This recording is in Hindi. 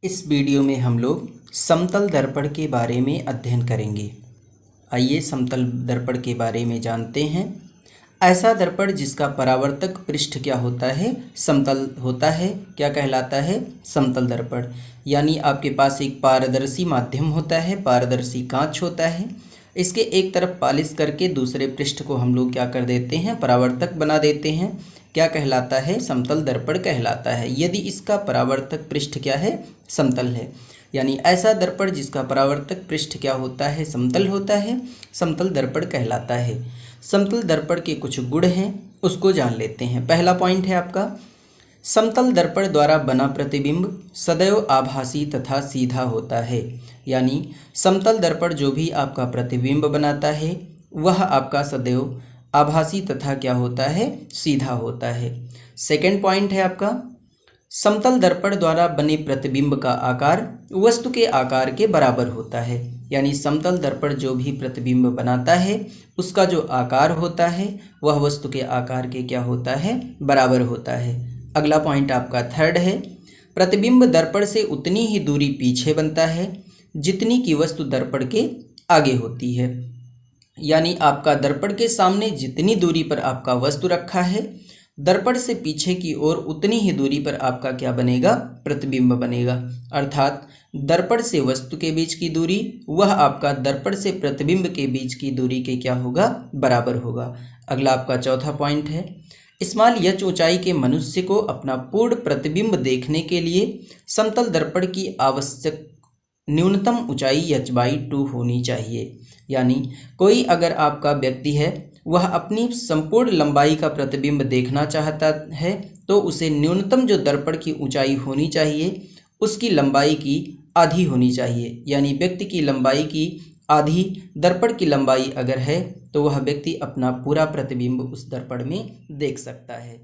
इस वीडियो में हम लोग समतल दर्पण के बारे में अध्ययन करेंगे। आइए समतल दर्पण के बारे में जानते हैं। ऐसा दर्पण जिसका परावर्तक पृष्ठ क्या होता है, समतल होता है, क्या कहलाता है, समतल दर्पण। यानी आपके पास एक पारदर्शी माध्यम होता है, पारदर्शी कांच होता है। इसके एक तरफ पॉलिश करके दूसरे पृष्ठ को हम लोग क्या कर देते हैं, परावर्तक बना देते हैं। क्या कहलाता है, समतल दर्पण कहलाता है। यदि इसका परावर्तक पृष्ठ क्या है, समतल है। यानी ऐसा दर्पण जिसका परावर्तक पृष्ठ क्या होता है, समतल होता है, समतल दर्पण कहलाता है। समतल दर्पण के कुछ गुण हैं, उसको जान लेते हैं। पहला पॉइंट है आपका, समतल दर्पण द्वारा बना प्रतिबिंब सदैव आभासी तथा सीधा होता है। यानी समतल दर्पण जो भी आपका प्रतिबिंब बनाता है वह आपका सदैव आभासी तथा क्या होता है, सीधा होता है। सेकंड पॉइंट है आपका, समतल दर्पण द्वारा बने प्रतिबिंब का आकार वस्तु के आकार के बराबर होता है। यानी समतल दर्पण जो भी प्रतिबिंब बनाता है उसका जो आकार होता है वह वस्तु के आकार के क्या होता है, बराबर होता है। अगला पॉइंट आपका थर्ड है, प्रतिबिंब दर्पण से उतनी ही दूरी पीछे बनता है जितनी की वस्तु दर्पण के आगे होती है। यानी आपका दर्पण के सामने जितनी दूरी पर आपका वस्तु रखा है, दर्पण से पीछे की ओर उतनी ही दूरी पर आपका क्या बनेगा, प्रतिबिंब बनेगा। अर्थात दर्पण से वस्तु के बीच की दूरी वह आपका दर्पण से प्रतिबिंब के बीच की दूरी के क्या होगा, बराबर होगा। अगला आपका चौथा पॉइंट है, स्मॉल एच ऊंचाई के मनुष्य को अपना पूर्ण प्रतिबिंब देखने के लिए समतल दर्पण की आवश्यक न्यूनतम ऊंचाई h/2 होनी चाहिए। यानी कोई अगर आपका व्यक्ति है वह अपनी संपूर्ण लंबाई का प्रतिबिंब देखना चाहता है तो उसे न्यूनतम जो दर्पण की ऊंचाई होनी चाहिए उसकी लंबाई की आधी होनी चाहिए। यानी व्यक्ति की लंबाई की आधी दर्पण की लंबाई अगर है तो वह व्यक्ति अपना पूरा प्रतिबिंब उस दर्पण में देख सकता है।